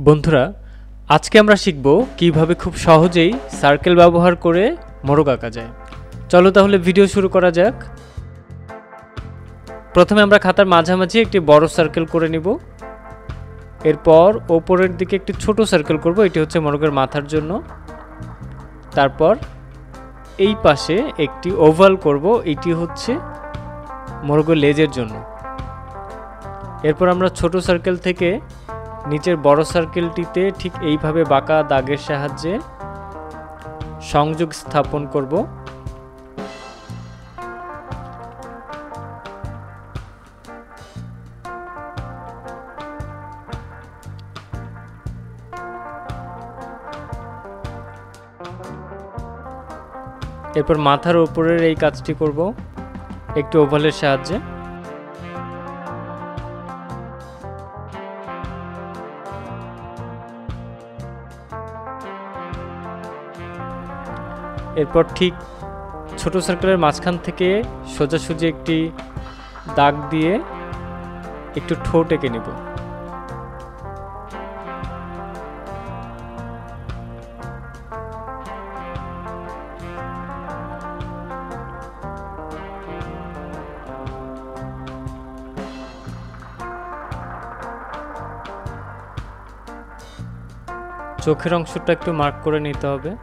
বন্ধুরা, আজকে আমরা শিখব কিভাবে খুব সহজেই সার্কেল ব্যবহার করে মোড়ক আঁকা যায়। চলো তাহলে ভিডিও শুরু করা যাক। প্রথমে আমরা খাতার মাঝামাঝি একটি বড় সার্কেল করে নিব। এরপর ওপরের দিকে একটি ছোট সার্কেল করব, এটি হচ্ছে মোড়কের মাথার জন্য। তারপর এই পাশে একটি ওভাল করব, এটি হচ্ছে মোড়কের লেজের জন্য। এরপর আমরা ছোট সার্কেল থেকে নিচের বড় সার্কেলটিতে ঠিক এইভাবে বাঁকা দাগের সাহায্যে সংযোগ স্থাপন করব। এরপর মাথার উপরের এই কাজটি করব একটি ওভালের সাহায্যে। এরপর ঠিক ছোট সার্কেলের মাঝখান থেকে সোজাসুজি একটি দাগ দিয়ে একটু ঠোঁট এঁকে নেব। চোখের অংশটা একটু মার্ক করে নিতে হবে।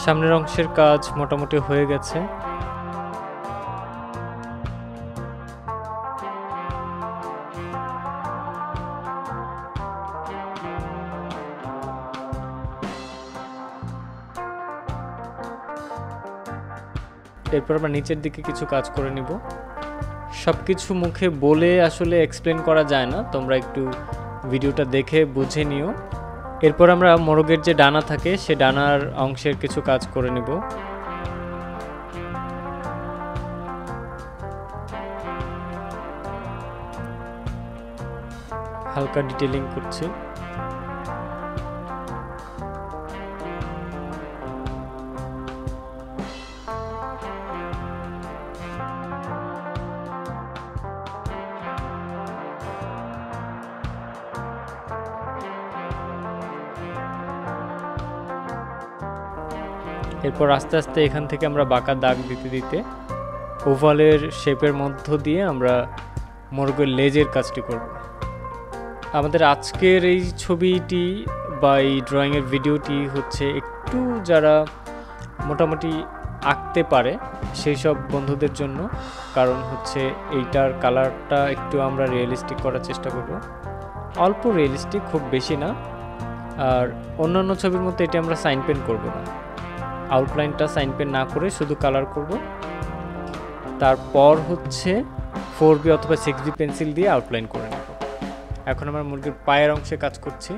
সামনের অংশের কাজ মোটামুটি হয়ে গেছে। এরপর আমরা নিচের দিকে কিছু কাজ করে নিব। সবকিছু মুখে বলে আসলে এক্সপ্লেন করা যায় না, তোমরা একটু ভিডিওটা দেখে বুঝে নিও। এরপর আমরা মোড়কের যে ডানা থাকে সে ডানার অংশের কিছু কাজ করে নিব। হালকা ডিটেইলিং করছি। এরপর আস্তে আস্তে এখান থেকে আমরা বাঁকা দাগ দিতে দিতে ওভালের শেপের মধ্য দিয়ে আমরা মোড়কের লেজের কাজটি করব। আমাদের আজকের এই ছবিটি বা এই ড্রয়িংয়ের ভিডিওটি হচ্ছে একটু যারা মোটামুটি আঁকতে পারে সেই সব বন্ধুদের জন্য, কারণ হচ্ছে এইটার কালারটা একটু আমরা রিয়েলিস্টিক করার চেষ্টা করব, অল্প রিয়েলিস্টিক, খুব বেশি না। আর অন্যান্য ছবির মতো এটি আমরা সাইন পেন করব না, আউটলাইনটা সাইন পেন না করে শুধু কালার করব। তারপর হচ্ছে 4B অথবা 6B পেন্সিল দিয়ে আউটলাইন করে নেব। এখন আমরা মুরগির পায়ের অংশে কাজ করছি।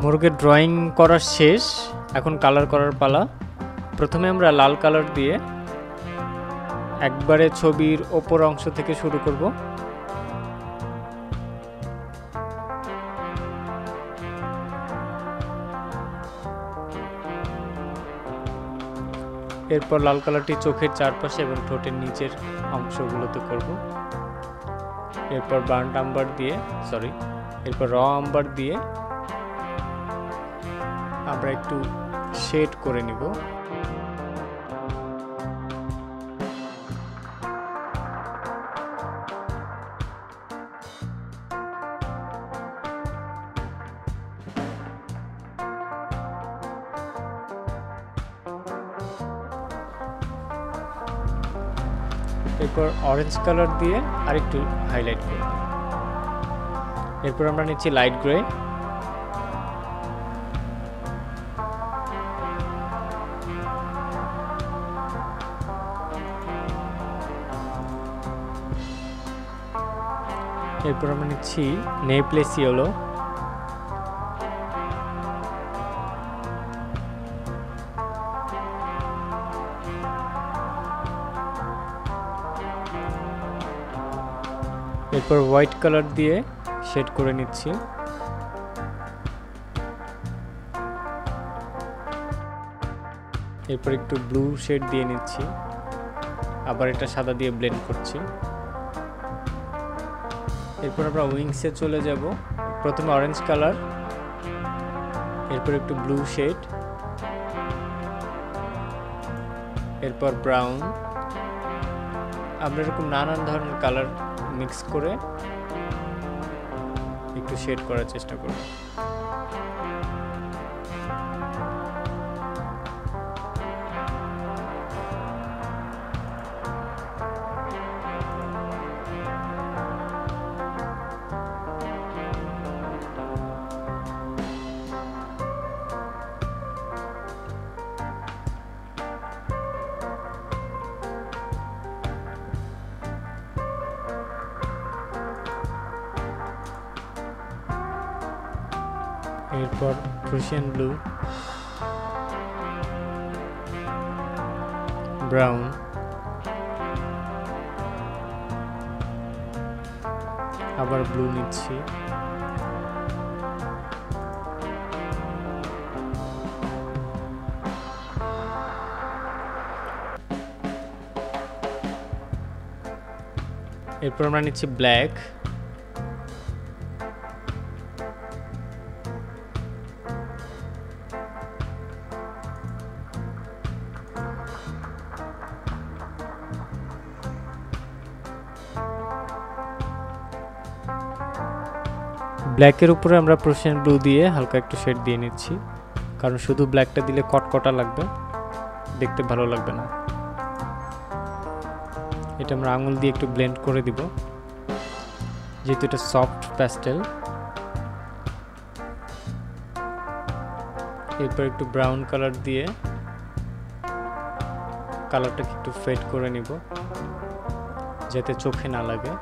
মোরগের ড্রয়িং করা শেষ, এখন কালার করার পালা। প্রথমে আমরা লাল কালার দিয়ে একবারে ছবির ওপর অংশ থেকে শুরু করব। এরপর লাল কালারটি চোখের চারপাশে এবং ঠোঁটের নিচের অংশগুলোতে করব। এরপর বার্ন্ট আম্বার দিয়ে এরপর র আম্বার দিয়ে আমরা একটু শেড করে নিব। এরপর অরেঞ্জ কালার দিয়ে আরেকটু হাইলাইট করব। এরপর আমরা নিচ্ছি লাইট গ্রে, এরপর আমরা নিচ্ছি নেপলেস ইয়েলো, এরপর হোয়াইট কালার দিয়ে শেড করে নিচ্ছি। এরপর একটু ব্লু শেড দিয়ে নিচ্ছি, আবার এটা সাদা দিয়ে ব্লেন্ড করছি। এরপর আমরা উইংসে চলে যাব। প্রথমে অরেঞ্জ কালার, এরপর একটু ব্লু শেড, এরপর ব্রাউন। আমরা এরকম নানান ধরনের কালার মিক্স করে একটু শেড করার চেষ্টা করব। এরপর প্রুশিয়ান ব্লু, ব্রাউন, আবার ব্লু নিচ্ছি, এরপর আমরা নিচ্ছি ব্ল্যাক, ব্ল্যাকের উপরে আমরা প্রুশিয়ান ব্লু দিয়ে হালকা একটু শেড দিয়ে নিচ্ছি, কারণ শুধু ব্ল্যাকটা দিলে কটকটা লাগবে, দেখতে ভালো লাগবে না। এটা আমরা আঙুল দিয়ে একটু ব্লেন্ড করে দিব, যেহেতু এটা সফট প্যাস্টেল। এরপর একটু ব্রাউন কালার দিয়ে কালারটাকে একটু ফেড করে নিব, যাতে চোখে না লাগে।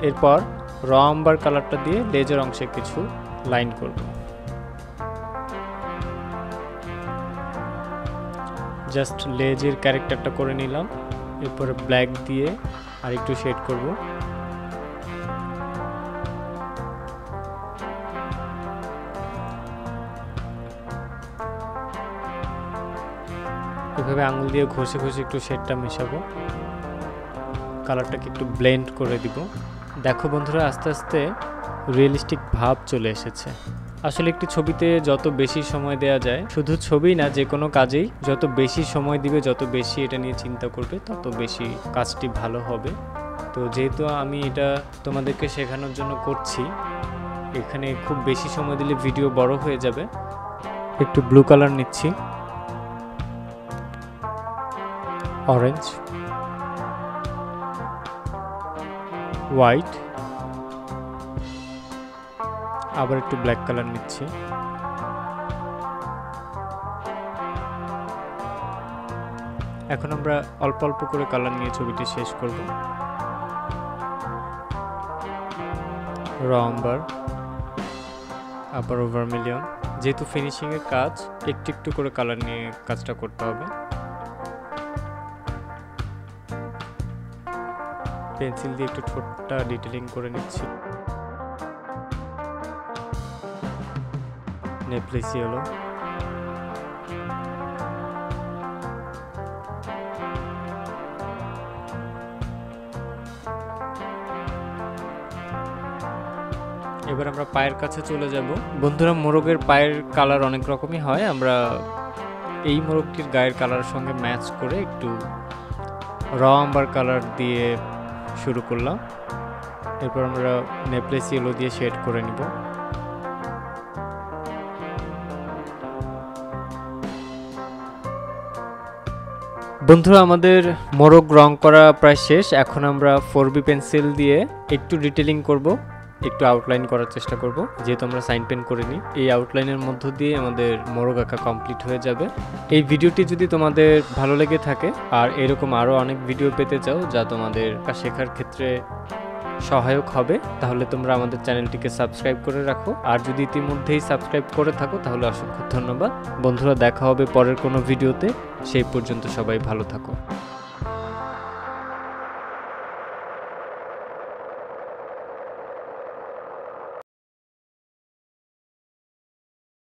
এরপর র আম্বার কালারটা দিয়ে লেজের অংশে কিছু লাইন করব। জাস্ট লেজের ক্যারেক্টারটা করে নিলাম। এরপরে ব্ল্যাক দিয়ে আর একটু শেড করব। এভাবে আঙুল দিয়ে ঘষে ঘষে একটু শেডটা মেশাবো, কালারটাকে একটু ব্লেন্ড করে দিব। দেখো বন্ধুরা, আস্তে আস্তে রিয়েলিস্টিক ভাব চলে এসেছে। আসলে একটি ছবিতে যত বেশি সময় দেওয়া যায়, শুধু ছবি না, যে কোনো কাজেই যত বেশি সময় দিবে, যত বেশি এটা নিয়ে চিন্তা করবে, তত বেশি কাজটি ভালো হবে। তো যেহেতু আমি এটা তোমাদেরকে শেখানোর জন্য করছি, এখানে খুব বেশি সময় দিলে ভিডিও বড় হয়ে যাবে। একটু ব্লু কালার নিচ্ছি, অরেঞ্জ, হোয়াইট, আবার একটু ব্ল্যাক কালার নিচ্ছি। এখন আমরা অল্প অল্প করে কালার নিয়ে ছবিটি শেষ করব। র আম্বার, আবার ভার্মিলিয়ন। যেহেতু ফিনিশিং এর কাজ, একটু একটু করে কালার নিয়ে কাজটা করতে হবে। পেন্সিল দিয়ে একটু ঠোঁটটা ডিটেলিং করে নিচ্ছি। নেপলেস ইয়েলো, এবার আমরা পায়ের কাছে চলে যাব। বন্ধুরা, মোরগের পায়ের কালার অনেক রকমই হয়। আমরা এই মোরগটির গায়ের কালারের সঙ্গে ম্যাচ করে একটু র আম্বার কালার দিয়ে শুরু করলাম। এরপর আমরা নেপলেস ইয়েলো দিয়ে শেড করে নিব। বন্ধুরা আমাদের মোরগ রং করা প্রায় শেষ। এখন আমরা 4B পেন্সিল দিয়ে একটু ডিটেলিং করব, একটু আউটলাইন করার চেষ্টা করব। যেহেতু আমরা সাইন পেন করিনি, এই আউটলাইনের মধ্য দিয়ে আমাদের মোরগ আঁকা কমপ্লিট হয়ে যাবে। এই ভিডিওটি যদি তোমাদের ভালো লেগে থাকে আর এরকম আরও অনেক ভিডিও পেতে চাও যা তোমাদের শেখার ক্ষেত্রে সহায়ক হবে, তাহলে তোমরা আমাদের চ্যানেলটিকে সাবস্ক্রাইব করে রাখো। আর যদি ইতিমধ্যেই সাবস্ক্রাইব করে থাকো তাহলে অসংখ্য ধন্যবাদ। বন্ধুরা, দেখা হবে পরের কোনো ভিডিওতে। সেই পর্যন্ত সবাই ভালো থাকো।